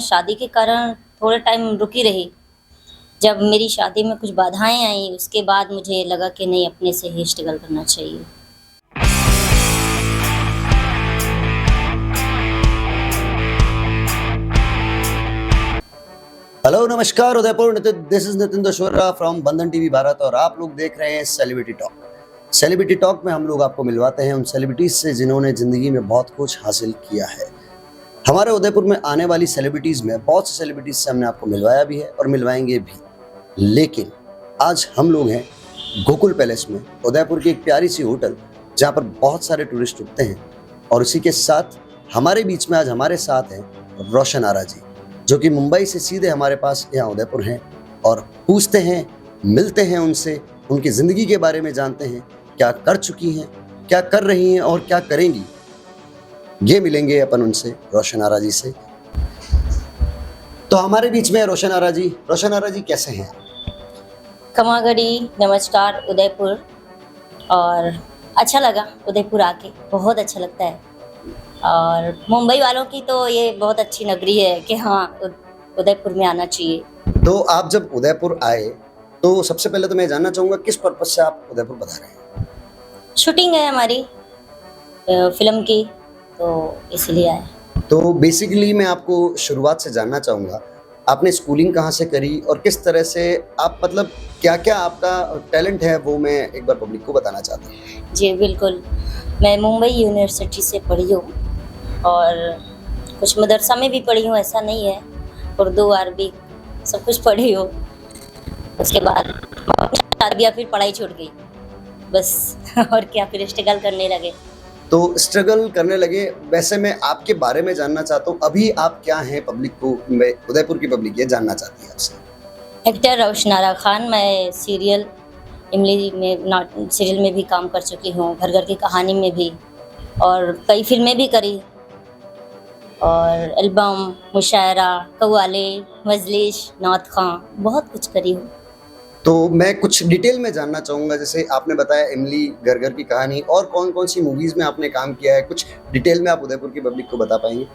शादी के कारण थोड़े टाइम रुकी रही। जब मेरी शादी में कुछ बाधाएँ आईं, उसके बाद मुझे लगा कि नहीं, अपने से ही स्ट्रगल करना चाहिए। हेलो नमस्कार Udaipur Nitin, this is Nitin Dashora from Bandhan TV Bharat और आप लोग देख रहे हैं सेलिब्रिटी टॉक। सेलिब्रिटी टॉक में हम लोग आपको मिलवाते हैं उन सेलिब्रिटीज से जिन्होंने जिंदगी में बहुत कुछ हासिल किया है। हमारे उदयपुर में आने वाली सेलिब्रिटीज में बहुत से सेलिब्रिटीज से हमने आपको मिलवाया भी है और मिलवाएंगे भी, लेकिन आज हम लोग हैं गोकुल पैलेस में, उदयपुर की एक प्यारी सी होटल जहाँ पर बहुत सारे टूरिस्ट रुकते हैं। और उसी के साथ हमारे बीच में आज हमारे साथ हैं रोशन आरा जी, जो कि मुंबई से सीधे हमारे पास यहाँ उदयपुर हैं और पूछते हैं, मिलते हैं उनसे, उनकी ज़िंदगी के बारे में जानते हैं, क्या कर चुकी हैं, क्या कर रही हैं और क्या करेंगी। ये मिलेंगे अपन उनसे, रोशन आरा जी से। तो हमारे बीच में है रोशन आरा जी। रोशन आरा जी कैसे हैं? कमागड़ी, नमस्कार उदयपुर। और अच्छा लगा उदयपुर आके, बहुत अच्छा लगता है। और मुंबई वालों की तो ये बहुत अच्छी नगरी है कि हाँ, उदयपुर में आना चाहिए। तो आप जब उदयपुर आए तो सबसे पहले तो मैं जानना चाहूँगा किस पर्पज से आप उदयपुर बता रहे हैं? शूटिंग है हमारी फिल्म की, तो इसलिए आए। तो बेसिकली मैं आपको शुरुआत से जानना चाहूँगा, आपने स्कूलिंग कहाँ से करी और किस तरह से आप, मतलब क्या क्या आपका टैलेंट है, वो मैं एक बार पब्लिक को बताना चाहता हूँ। जी बिल्कुल, मैं मुंबई यूनिवर्सिटी से पढ़ी हूँ और कुछ मदरसा में भी पढ़ी हूँ, ऐसा नहीं है। उर्दू, अरबी सब कुछ पढ़ी हूँ। उसके बाद शादी या फिर पढ़ाई छूट गई बस। और क्या, फिर स्ट्रगल करने लगे। तो स्ट्रगल करने लगे। वैसे मैं आपके बारे में जानना चाहता हूँ, अभी आप क्या हैं, पब्लिक को, मैं उदयपुर की पब्लिक ये जानना चाहती है आपसे। एक्टर रोशन आरा खान। मैं सीरियल इमली में सीरियल में भी काम कर चुकी हूँ, घर घर की कहानी में भी, और कई फिल्में भी करी, और एल्बम, मुशायरा, कव्वाले, मजलिस, नात खां, बहुत कुछ करी हूँ। तो मैं कुछ डिटेल में जानना चाहूँगा, जैसे आपने बताया इमली, घर घर की कहानी, और कौन कौन सी मूवीज़ में आपने काम किया है, कुछ डिटेल में आप उदयपुर की पब्लिक को बता पाएंगे?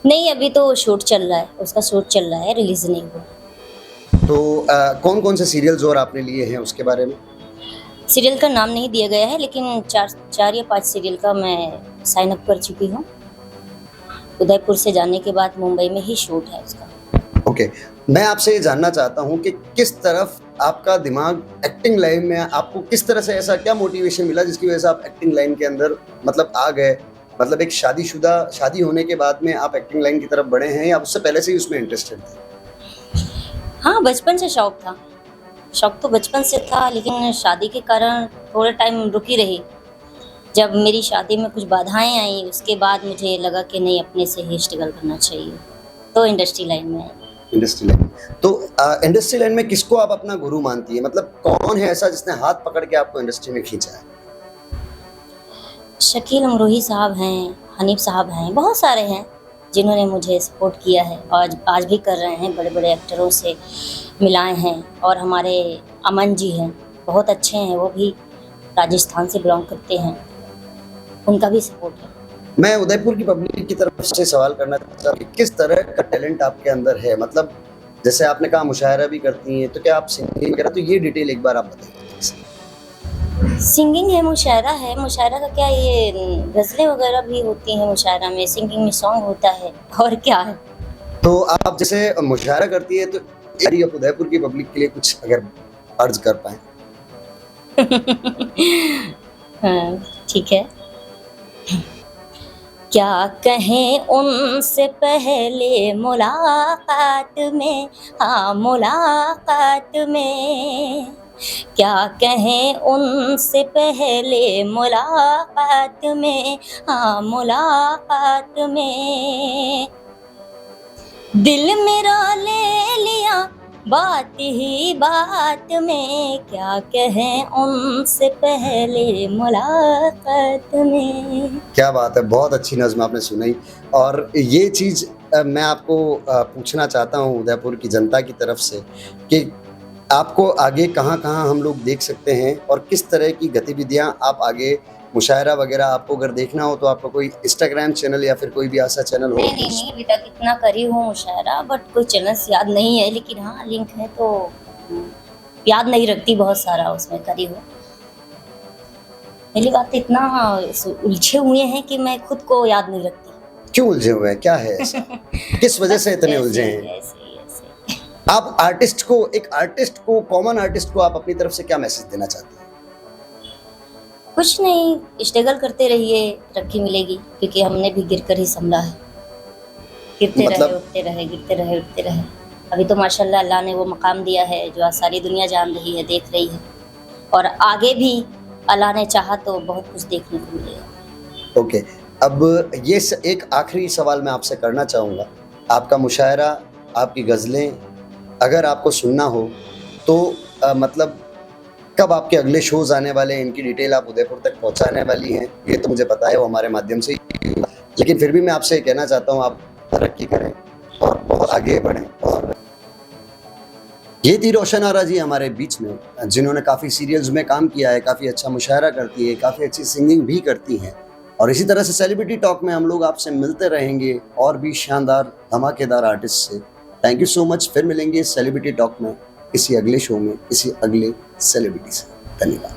नहीं, अभी तो शूट चल रहा है, उसका शूट चल रहा है, रिलीज नहीं हुआ। तो कौन कौन से सीरियल्स और आपने लिए हैं उसके बारे में? सीरियल का नाम नहीं दिया गया है, लेकिन चार या 5 सीरियल का मैं साइन अप कर चुकी हूँ। उदयपुर से जाने के बाद मुंबई में ही शूट है उसका। ओके, मैं आपसे ये जानना चाहता हूँ कि किस तरफ आपका दिमाग एक्टिंग लाइन में, आपको किस तरह से, ऐसा क्या मोटिवेशन मिला जिसकी वजह से आप एक्टिंग लाइन के अंदर मतलब आ गए? मतलब एक शादी होने के बाद में आप एक्टिंग लाइन की तरफ बढ़े हैं या उससे पहले से ही उसमें इंटरेस्टेड थे? हाँ, बचपन से शौक था। शौक तो बचपन से था, लेकिन शादी के कारण थोड़े टाइम रुकी रही। जब मेरी शादी में कुछ बाधाएँ आईं, उसके बाद मुझे लगा कि नहीं, अपने से ही स्ट्रगल करना चाहिए, तो इंडस्ट्री लाइन में आई। Industry line. तो इंडस्ट्री लाइन में किसको आप अपना गुरु मानती है? मतलब कौन है ऐसा जिसने हाथ पकड़ के आपको इंडस्ट्री में खींचा है? शकील अमरोही साहब हैं, हनीफ साहब हैं, बहुत सारे हैं जिन्होंने मुझे सपोर्ट किया है, और आज भी कर रहे हैं। बड़े बड़े एक्टरों से मिलाए हैं। और हमारे अमन जी हैं, बहुत अच्छे हैं, वो भी राजस्थान से बिलोंग करते हैं, उनका भी सपोर्ट है। मैं उदयपुर की पब्लिक की तरफ से सवाल करना चाहता हूँ कि किस तरह का टैलेंट आपके अंदर है? मतलब जैसे आपने कहा मुशायरा भी करती हैं, तो क्या आप सिंगिंग वगैरह, तो ये डिटेल एक बार आप बताइए। सिंगिंग है, मुशायरा है। मुशायरा का क्या, ये गज़लें वगैरह भी होती हैं मुशायरा में, सिंगिंग में सॉन्ग होता है, और क्या है। तो आप जैसे मुशायरा करती है, तो यदि आप उदयपुर की पब्लिक के लिए कुछ अगर अर्ज कर पाए। हाँ, ठीक है। क्या कहें उनसे पहले मुलाकात में, हाँ मुलाकात में, क्या कहें उनसे पहले मुलाकात में, हाँ मुलाकात में, दिल मेरा ले लिया बात ही बात में, क्या कहें उनसे पहले मुलाकात में। क्या बात है, बहुत अच्छी नज़्म आपने सुनाई। और ये चीज़ मैं आपको पूछना चाहता हूँ उदयपुर की जनता की तरफ से कि आपको आगे कहाँ-कहाँ हम लोग देख सकते हैं और किस तरह की गतिविधियाँ आप आगे मुशायरा वगैरह आपको अगर देखना हो तो आपका कोई इंस्टाग्राम चैनल या फिर कोई भी ऐसा चैनल हो? नहीं अभी तक इतना करी हूँ मुशायरा, बट कोई चैनल्स याद नहीं है, लेकिन हाँ लिंक है तो याद नहीं रखती, बहुत सारा उसमें करी हूँ। पहली बात तो इतना उलझे हुए हैं कि मैं खुद को याद नहीं रखती। क्यों उलझे हुए हैं, क्या है ऐसा? किस वजह से इतने उलझे हैं? ऐसे आप आर्टिस्ट को कॉमन आर्टिस्ट को आप अपनी तरफ से क्या मैसेज देना चाहते हैं? कुछ नहीं, स्ट्रगल करते रहिए, तरक्की मिलेगी, क्योंकि हमने भी गिरकर ही संभला है। गिरते मतलब- रहे उठते रहे, गिरते रहे उठते रहे। अभी तो माशाल्लाह अल्लाह ने वो मकाम दिया है जो आज सारी दुनिया जान रही है, देख रही है, और आगे भी अल्लाह ने चाहा तो बहुत कुछ देखने को मिलेगा। ओके, अब ये एक आखिरी सवाल मैं आपसे करना चाहूँगा। आपका मुशायरा, आपकी गज़लें अगर आपको सुनना हो तो मतलब कब आपके अगले शोज़ आने वाले हैं, इनकी डिटेल आप उदयपुर तक पहुँचाने वाली हैं, ये तो मुझे पता है, वो हमारे माध्यम से ही होगा। लेकिन फिर भी मैं आपसे ये कहना चाहता हूँ, आप तरक्की करें और बहुत आगे बढ़ें। और ये थी रोशन आरा जी हमारे बीच में, जिन्होंने काफ़ी सीरियल्स में काम किया है, काफ़ी अच्छा मुशायरा करती है, काफ़ी अच्छी सिंगिंग भी करती हैं। और इसी तरह से सेलिब्रिटी टॉक में हम लोग आपसे मिलते रहेंगे और भी शानदार धमाकेदार आर्टिस्ट से। Thank you so much. फिर मिलेंगे सेलिब्रिटी टॉक में, किसी अगले शो में, किसी अगले सेलिब्रिटी से। धन्यवाद।